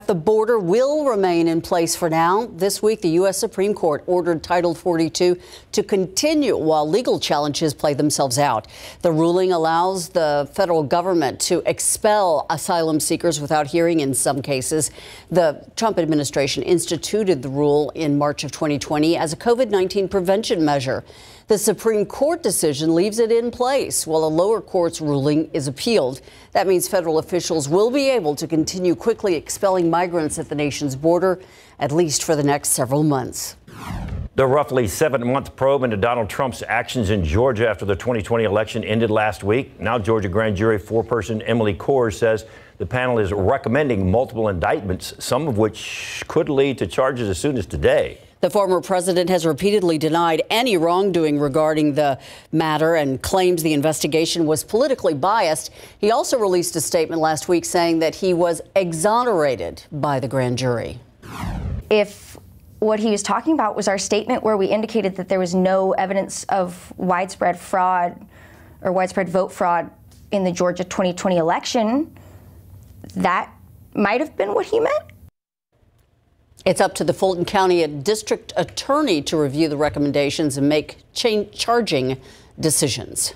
The border will remain in place for now. This week, the U.S. Supreme Court ordered Title 42 to continue while legal challenges play themselves out. The ruling allows the federal government to expel asylum seekers without hearing in some cases. The Trump administration instituted the rule in March of 2020 as a COVID-19 prevention measure. The Supreme Court decision leaves it in place while a lower court's ruling is appealed. That means federal officials will be able to continue quickly expelling migrants at the nation's border, at least for the next several months. The roughly 7-month probe into Donald Trump's actions in Georgia after the 2020 election ended last week. Now Georgia grand jury foreperson Emily Kors says the panel is recommending multiple indictments, some of which could lead to charges as soon as today. The former president has repeatedly denied any wrongdoing regarding the matter and claims the investigation was politically biased. He also released a statement last week saying that he was exonerated by the grand jury. If what he was talking about was our statement where we indicated that there was no evidence of widespread fraud or widespread vote fraud in the Georgia 2020 election, that might have been what he meant. It's up to the Fulton County District Attorney to review the recommendations and make charging decisions.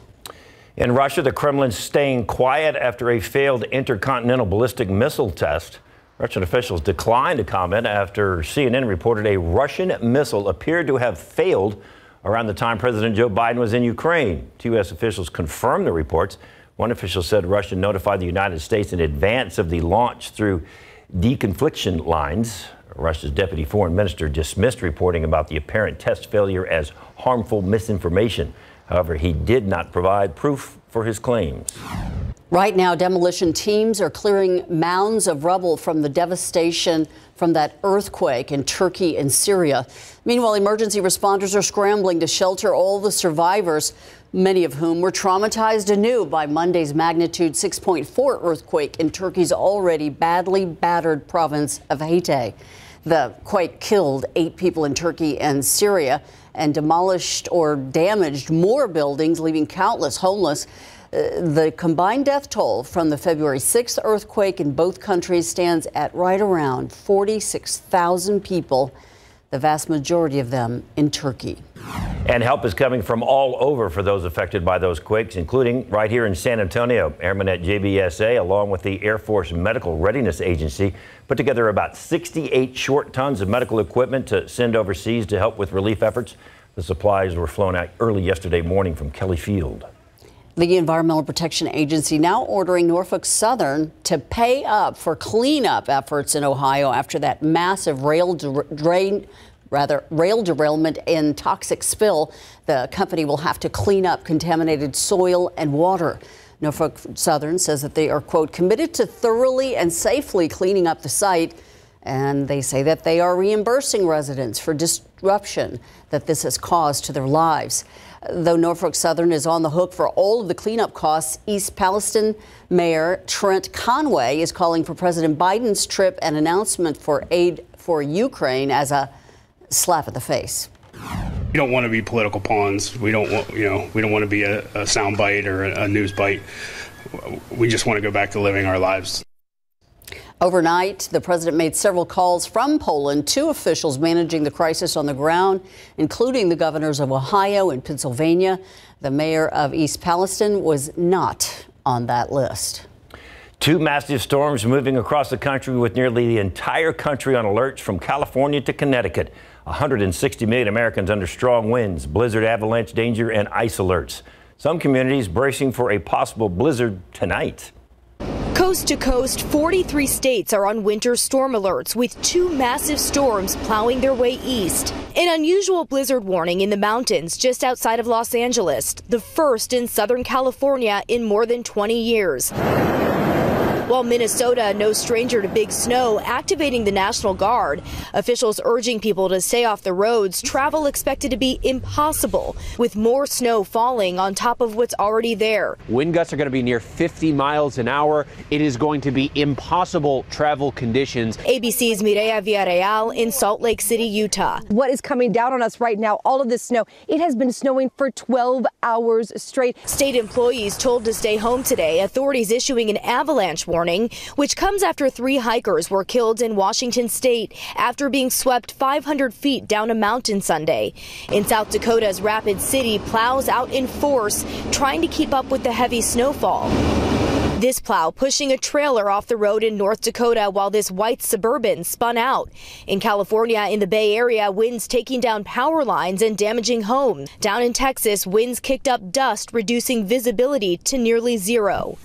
In Russia, the Kremlin's staying quiet after a failed intercontinental ballistic missile test. Russian officials declined to comment after CNN reported a Russian missile appeared to have failed around the time President Joe Biden was in Ukraine. Two U.S. officials confirmed the reports. One official said Russia notified the United States in advance of the launch through deconfliction lines. Russia's deputy foreign minister dismissed reporting about the apparent test failure as harmful misinformation. However, he did not provide proof for his claims. Right now, demolition teams are clearing mounds of rubble from the devastation from that earthquake in Turkey and Syria. Meanwhile, emergency responders are scrambling to shelter all the survivors, many of whom were traumatized anew by Monday's magnitude 6.4 earthquake in Turkey's already badly battered province of Hatay. The quake killed 8 people in Turkey and Syria and demolished or damaged more buildings, leaving countless homeless. The combined death toll from the February 6th earthquake in both countries stands at right around 46,000 people, the vast majority of them in Turkey. And help is coming from all over for those affected by those quakes, including right here in San Antonio. Airmen at JBSA, along with the Air Force Medical Readiness Agency, put together about 68 short tons of medical equipment to send overseas to help with relief efforts. The supplies were flown out early yesterday morning from Kelly Field. The Environmental Protection Agency now ordering Norfolk Southern to pay up for cleanup efforts in Ohio after that massive rail derailment and toxic spill. The company will have to clean up contaminated soil and water. Norfolk Southern says that they are, quote, committed to thoroughly and safely cleaning up the site. And they say that they are reimbursing residents for disruption that this has caused to their lives. Though Norfolk Southern is on the hook for all of the cleanup costs, East Palestine Mayor Trent Conway is calling for President Biden's trip and announcement for aid for Ukraine as a slap in the face. We don't want to be political pawns. We don't want, we don't want to be a soundbite or a news bite. We just want to go back to living our lives. Overnight, the president made several calls from Poland to officials managing the crisis on the ground, including the governors of Ohio and Pennsylvania. The mayor of East Palestine was not on that list. 2 massive storms moving across the country with nearly the entire country on alerts from California to Connecticut. 160 million Americans under strong winds, blizzard, avalanche danger, and ice alerts. Some communities bracing for a possible blizzard tonight. Coast to coast, 43 states are on winter storm alerts, with 2 massive storms plowing their way east. An unusual blizzard warning in the mountains just outside of Los Angeles, the first in Southern California in more than 20 years. While Minnesota, no stranger to big snow, activating the National Guard. Officials urging people to stay off the roads. Travel expected to be impossible, with more snow falling on top of what's already there. Wind gusts are going to be near 50 miles an hour. It is going to be impossible travel conditions. ABC's Mireya Villarreal in Salt Lake City, Utah. What is coming down on us right now, all of this snow, it has been snowing for 12 hours straight. State employees told to stay home today. Authorities issuing an avalanche warning warning, which comes after 3 hikers were killed in Washington state after being swept 500 feet down a mountain Sunday. In South Dakota's Rapid City, plows out in force trying to keep up with the heavy snowfall. This plow pushing a trailer off the road in North Dakota while this white Suburban spun out. In California, in the Bay Area, winds taking down power lines and damaging homes. Down in Texas, winds kicked up dust, reducing visibility to nearly zero.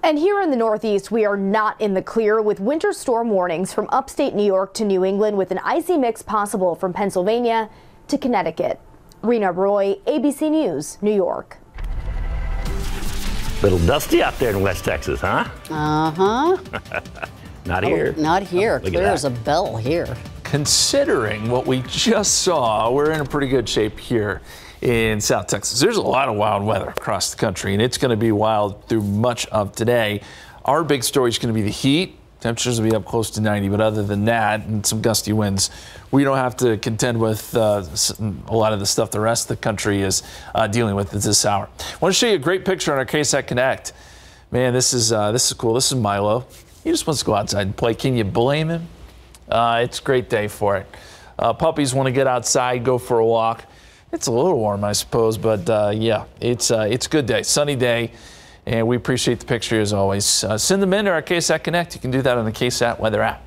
And here in the Northeast, we are not in the clear with winter storm warnings from upstate New York to New England, with an icy mix possible from Pennsylvania to Connecticut. Rena Roy, ABC News, New York. Little dusty out there in West Texas, huh? Uh-huh. Not here. Not here. Look Clear at as a bell here. Considering what we just saw, we're in a pretty good shape here in South Texas. There's a lot of wild weather across the country, and it's going to be wild through much of today. Our big story is going to be the heat. Temperatures will be up close to 90, but other than that, and some gusty winds, we don't have to contend with a lot of the stuff the rest of the country is dealing with at this hour. I want to show you a great picture on our KSAT Connect. Man, this is cool. This is Milo. He just wants to go outside and play. Can you blame him? It's a great day for it. Puppies want to get outside, go for a walk. It's a little warm, I suppose, but yeah, it's a good day, sunny day. And we appreciate the picture as always. Send them in to our KSAT Connect. You can do that on the KSAT weather app.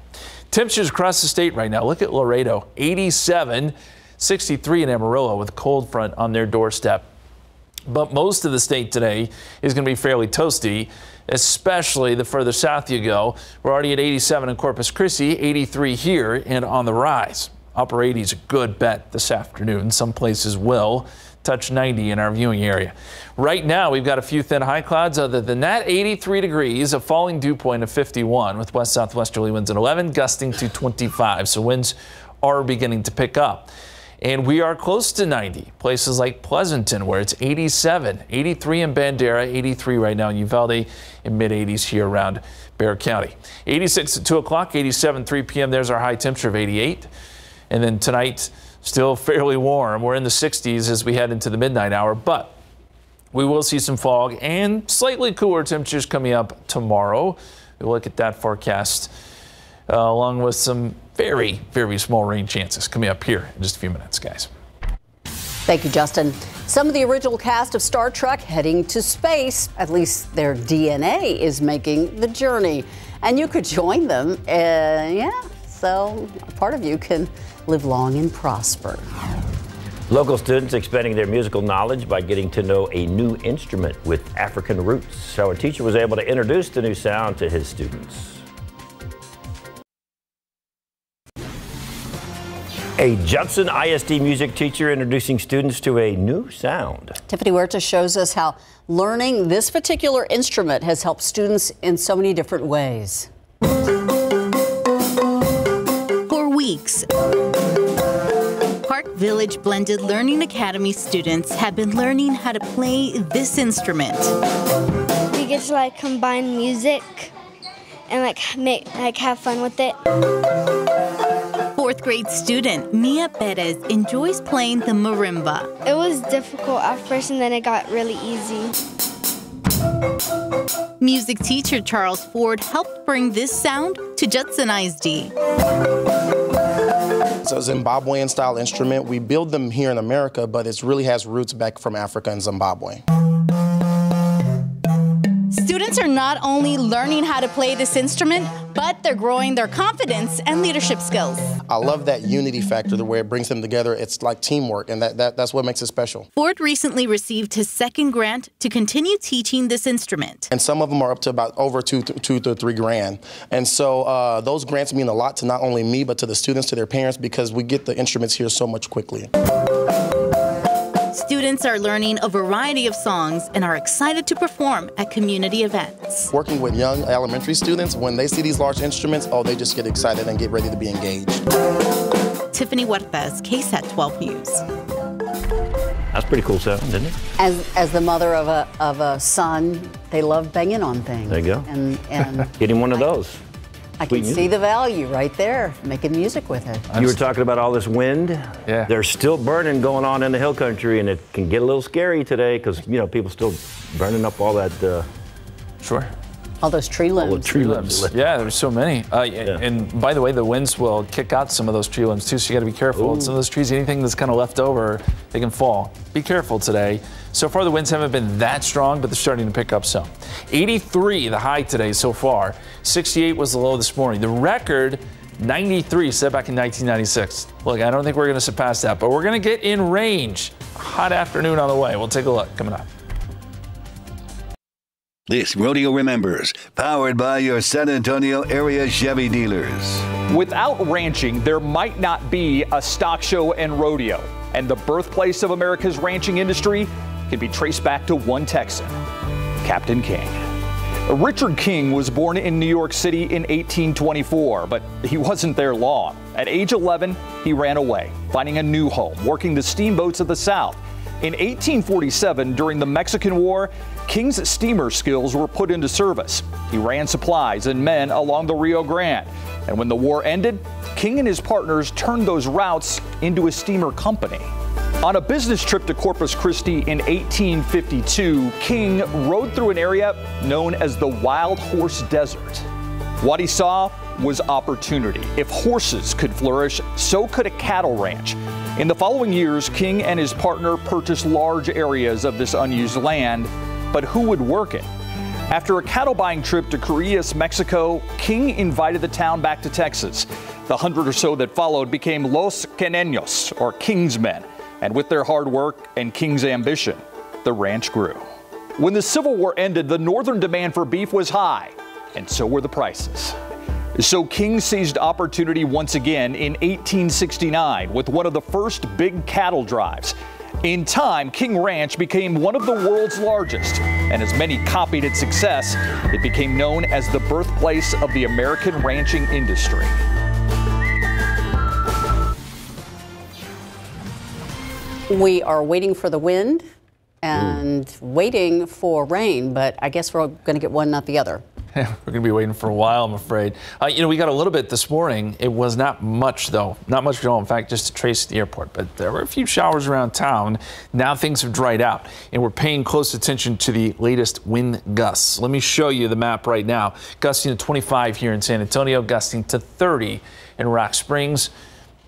Temperatures across the state right now. Look at Laredo, 87, 63 in Amarillo with a cold front on their doorstep. But most of the state today is going to be fairly toasty, especially the further south you go. We're already at 87 in Corpus Christi, 83 here and on the rise. Upper 80s a good bet this afternoon. Some places will touch 90 in our viewing area. Right now, we've got a few thin high clouds. Other than that, 83 degrees, a falling dew point of 51 with west-southwesterly winds at 11, gusting to 25. So winds are beginning to pick up. And we are close to 90. Places like Pleasanton, where it's 87, 83 in Bandera, 83 right now in Uvalde, in mid-80s here around Bexar County. 86 at 2 o'clock, 87 3 p.m. There's our high temperature of 88. And then tonight, still fairly warm. We're in the 60s as we head into the midnight hour, but we will see some fog and slightly cooler temperatures coming up tomorrow. We'll look at that forecast along with some very, very small rain chances coming up here in just a few minutes, guys. Thank you, Justin. Some of the original cast of Star Trek heading to space. At least their DNA is making the journey. And you could join them. Yeah, so a part of you can live long and prosper. Local students expanding their musical knowledge by getting to know a new instrument with African roots. So our teacher was able to introduce the new sound to his students. A Judson ISD music teacher introducing students to a new sound. Tiffany Huerta shows us how learning this particular instrument has helped students in so many different ways. For weeks, Park Village Blended Learning Academy students have been learning how to play this instrument. We get to combine music and have fun with it. Fourth grade student Mia Perez enjoys playing the marimba. It was difficult at first and then it got really easy. Music teacher Charles Ford helped bring this sound to Judson ISD. It's a Zimbabwean style instrument. We build them here in America, but it really has roots back from Africa and Zimbabwe. Students are not only learning how to play this instrument, but they're growing their confidence and leadership skills. I love that unity factor, where it brings them together. It's like teamwork, and that's what makes it special. Ford recently received his second grant to continue teaching this instrument. And some of them are up to about over two to three grand. And so those grants mean a lot to not only me, but to the students, to their parents, because we get the instruments here so much quickly. Students are learning a variety of songs and are excited to perform at community events. Working with young elementary students, when they see these large instruments, they just get excited and get ready to be engaged. Tiffany Huertas, KSAT12 News. That's pretty cool sound, isn't it? As the mother of a son, they love banging on things. There you go. And getting one of those. I can see the value right there, making music with it. You were talking about all this wind. Yeah. There's still burning going on in the hill country, and it can get a little scary today because, people still burning up all that. Sure. All those tree limbs. All the tree limbs. Yeah, there's so many. And by the way, the winds will kick out some of those tree limbs too, so you got to be careful. Some of those trees, anything that's kind of left over, they can fall. Be careful today. So far, the winds haven't been that strong, but they're starting to pick up some. 83, the high today so far. 68 was the low this morning. The record, 93, set back in 1996. Look, I don't think we're going to surpass that, but we're going to get in range. Hot afternoon on the way. We'll take a look coming up. This Rodeo Remembers, powered by your San Antonio area Chevy dealers. Without ranching, there might not be a stock show and rodeo. And the birthplace of America's ranching industry can be traced back to one Texan, Captain King. Richard King was born in New York City in 1824, but he wasn't there long. At age 11, he ran away, finding a new home, working the steamboats of the South. In 1847, during the Mexican War, King's steamer skills were put into service. He ran supplies and men along the Rio Grande. And when the war ended, King and his partners turned those routes into a steamer company. On a business trip to Corpus Christi in 1852, King rode through an area known as the Wild Horse Desert. What he saw was opportunity. If horses could flourish, so could a cattle ranch. In the following years, King and his partner purchased large areas of this unused land, but who would work it? After a cattle buying trip to Corrales, Mexico, King invited the town back to Texas. The 100 or so that followed became Los Queneños, or King's Men. And with their hard work and King's ambition, the ranch grew. When the Civil War ended, the northern demand for beef was high, and so were the prices. So King seized opportunity once again in 1869 with one of the first big cattle drives. In time, King Ranch became one of the world's largest, and as many copied its success, it became known as the birthplace of the American ranching industry. We are waiting for the wind and waiting for rain, but I guess we're going to get one, not the other. We're going to be waiting for a while, I'm afraid. We got a little bit this morning. It was not much, though. Not much at all. In fact, just to trace the airport. But there were a few showers around town. Now things have dried out, and we're paying close attention to the latest wind gusts. Let me show you the map right now. Gusting to 25 here in San Antonio, gusting to 30 in Rock Springs.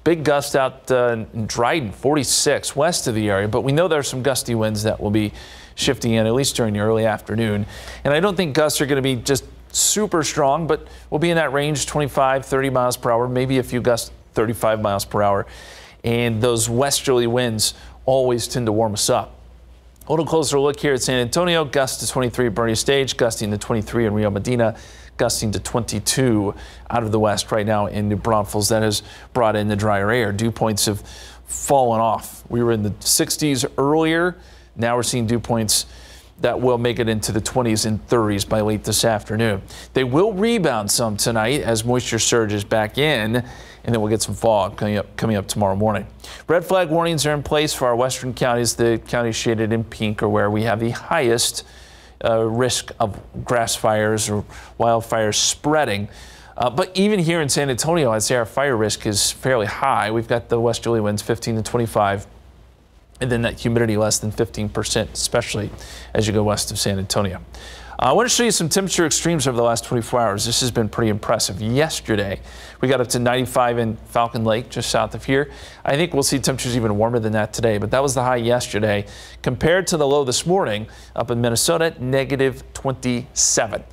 Big gust out in Dryden, 46 west of the area. But we know there are some gusty winds that will be shifting in, at least during the early afternoon. And I don't think gusts are going to be just super strong, but we'll be in that range, 25, 30 miles per hour, maybe a few gusts, 35 miles per hour. And those westerly winds always tend to warm us up. A little closer look here at San Antonio, gust to 23 at Bernie Stage, gusting to 23 in Rio Medina, gusting to 22 out of the west right now in New Braunfels. That has brought in the drier air. Dew points have fallen off. We were in the 60s earlier. Now we're seeing dew points that will make it into the 20s and 30s by late this afternoon. They will rebound some tonight as moisture surges back in, and then we'll get some fog coming up tomorrow morning. Red flag warnings are in place for our western counties. The counties shaded in pink are where we have the highest risk of grass fires or wildfires spreading. But even here in San Antonio, I'd say our fire risk is fairly high. We've got the westerly winds 15 to 25. And then that humidity less than 15%, especially as you go west of San Antonio. I want to show you some temperature extremes over the last 24 hours. This has been pretty impressive. Yesterday, we got up to 95 in Falcon Lake, just south of here. I think we'll see temperatures even warmer than that today, but that was the high yesterday. Compared to the low this morning, up in Minnesota, negative 27.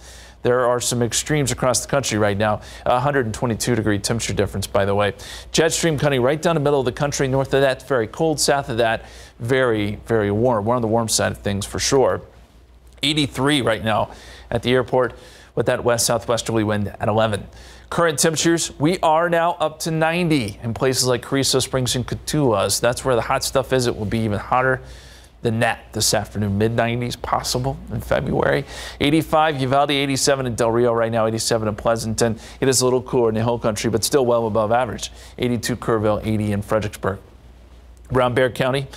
There are some extremes across the country right now. 122-degree temperature difference, by the way. Jet stream coming right down the middle of the country. North of that, very cold. South of that, very, very warm. We're on the warm side of things for sure. 83 right now at the airport with that west-southwesterly wind at 11. Current temperatures, we are now up to 90 in places like Carrizo Springs and Cotulas. That's where the hot stuff is. It will be even hotter than that this afternoon. Mid-90s possible in February. 85 Uvalde, 87 in Del Rio right now, 87 in Pleasanton. It is a little cooler in the whole country, but still well above average. 82 Kerrville, 80 in Fredericksburg. Brown Bear County,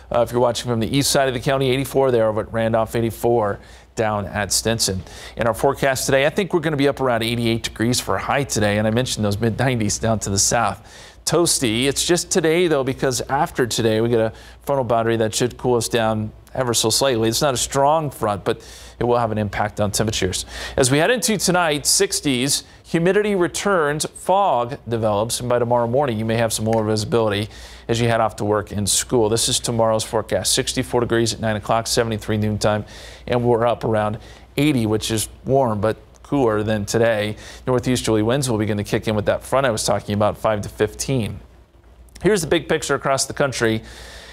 if you're watching from the east side of the county, 84 there over at Randolph, 84 down at Stinson. In our forecast today, I think we're going to be up around 88 degrees for a high today, and I mentioned those mid-90s down to the south. toasty. It's just today, though, because after today, we get a frontal boundary that should cool us down ever so slightly. It's not a strong front, but it will have an impact on temperatures. As we head into tonight, 60s, humidity returns, fog develops, and by tomorrow morning, you may have some more visibility as you head off to work and school. This is tomorrow's forecast. 64 degrees at 9 o'clock, 73 noontime, and we're up around 80, which is warm, but cooler than today. Northeasterly winds will begin to kick in with that front I was talking about, 5 to 15. Here's the big picture across the country.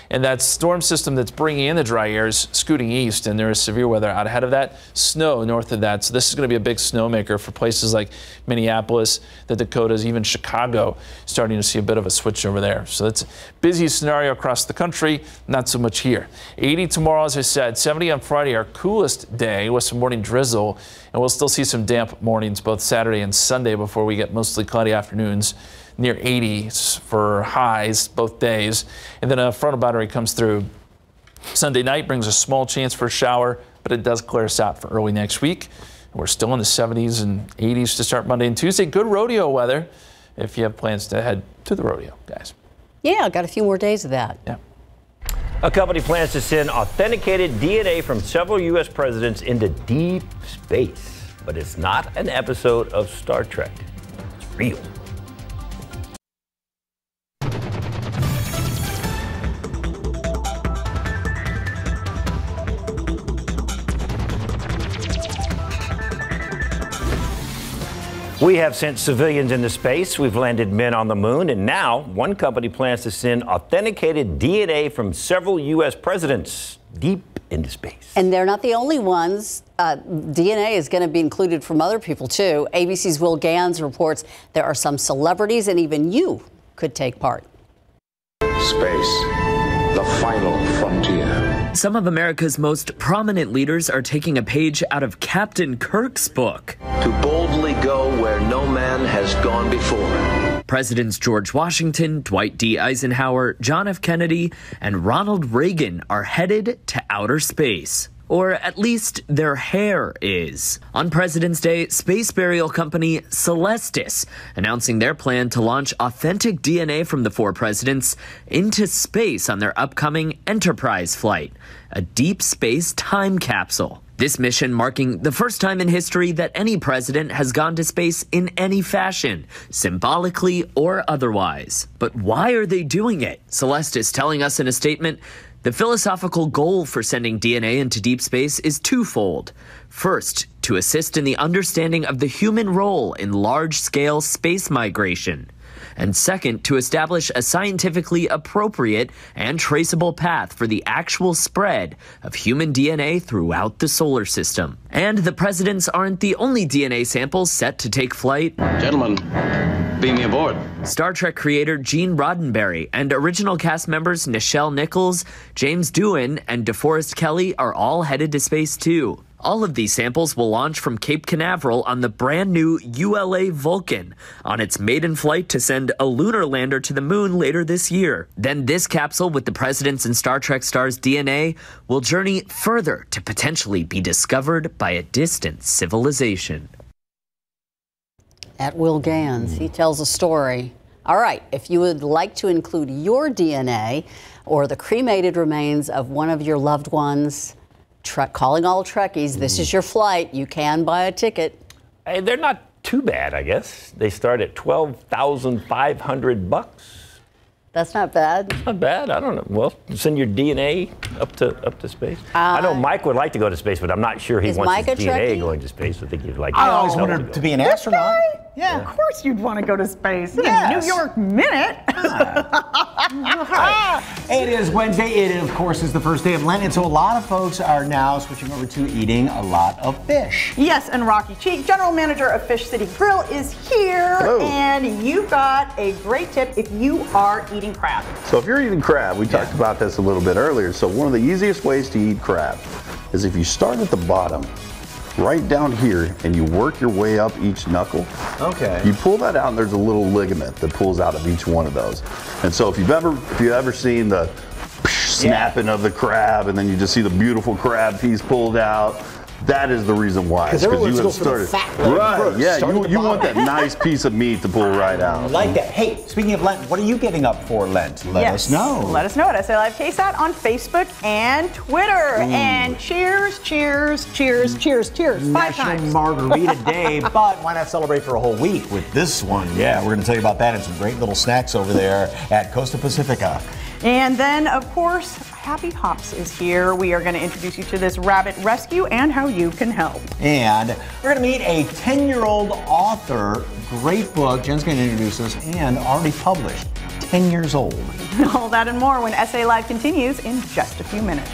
And that storm system that's bringing in the dry air is scooting east, and there is severe weather out ahead of that, snow north of that. So this is going to be a big snowmaker for places like Minneapolis, the Dakotas, even Chicago, starting to see a bit of a switch over there. So that's a busy scenario across the country, not so much here. 80 tomorrow, as I said, 70 on Friday, our coolest day with some morning drizzle, and we'll still see some damp mornings both Saturday and Sunday before we get mostly cloudy afternoons. Near 80 for highs both days. And then a frontal boundary comes through Sunday night, brings a small chance for a shower, but it does clear us out for early next week. We're still in the 70s and 80s to start Monday and Tuesday. Good rodeo weather if you have plans to head to the rodeo, guys. Yeah, got a few more days of that. Yeah. A company plans to send authenticated DNA from several U.S. presidents into deep space. But it's not an episode of Star Trek. It's real. We have sent civilians into space. We've landed men on the moon. And now one company plans to send authenticated DNA from several U.S. presidents deep into space. And they're not the only ones. DNA is going to be included from other people, too. ABC's Will Gans reports there are some celebrities and even you could take part. Space, the final frontier. Some of America's most prominent leaders are taking a page out of Captain Kirk's book. To boldly go where no man has gone before. Presidents George Washington, Dwight D. Eisenhower, John F. Kennedy, and Ronald Reagan are headed to outer space. Or at least their hair is. On President's Day, space burial company Celestis announcing their plan to launch authentic DNA from the four presidents into space on their upcoming Enterprise flight, a deep space time capsule. This mission marking the first time in history that any president has gone to space in any fashion, symbolically or otherwise. But why are they doing it? Celestis telling us in a statement, the philosophical goal for sending DNA into deep space is twofold. First, to assist in the understanding of the human role in large-scale space migration. And second, to establish a scientifically appropriate and traceable path for the actual spread of human DNA throughout the solar system. And the presidents aren't the only DNA samples set to take flight. Gentlemen, beam me aboard. Star Trek creator Gene Roddenberry and original cast members Nichelle Nichols, James Doohan, and DeForest Kelley are all headed to space too. All of these samples will launch from Cape Canaveral on the brand new ULA Vulcan on its maiden flight to send a lunar lander to the moon later this year. Then this capsule with the presidents and Star Trek stars' DNA will journey further to potentially be discovered by a distant civilization. At Will Gans, he tells a story. All right, if you would like to include your DNA or the cremated remains of one of your loved ones, calling all Trekkies, this is your flight. You can buy a ticket. Hey, they're not too bad, I guess. They start at $12,500. That's not bad. It's not bad. I don't know. Well, send your DNA up to space. I know Mike would like to go to space, but I'm not sure he wants his DNA going to space. I think he'd like. I always wanted to be an astronaut. Yeah, of course you'd want to go to space. Yes. New York Minute. It is Wednesday. It, of course, is the first day of Lent, and so a lot of folks are now switching over to eating a lot of fish. Yes, and Rocky Cheek, general manager of Fish City Grill, is here. Hello. And you've got a great tip if you are eating crab. So if you're eating crab, we talked about this a little bit earlier. So one of the easiest ways to eat crab is if you start at the bottom, right down here, and you work your way up each knuckle. Okay. You pull that out, and there's a little ligament that pulls out of each one of those. And so if you've ever seen the snapping of the crab, and then you just see the beautiful crab piece pulled out, That is the reason why. Because everyone wants to go for the fat leg right? first. Yeah, Start at you the want that bottom. nice piece of meat to pull right out. Like that. Hey, speaking of Lent, what are you getting up for Lent? Let us know. Let us know at SA Live KSAT on Facebook and Twitter. And cheers, cheers, cheers, cheers, cheers. 5 National times. Margarita Day, but why not celebrate for a whole week with this one? Yeah, we're going to tell you about that and some great little snacks over there at Costa Pacifica. And then, of course, Happy Hops is here. We are going to introduce you to this rabbit rescue and how you can help. And we're going to meet a 10-year-old author. Great book. Jen's going to introduce us and already published. 10 years old. All that and more when SA Live continues in just a few minutes.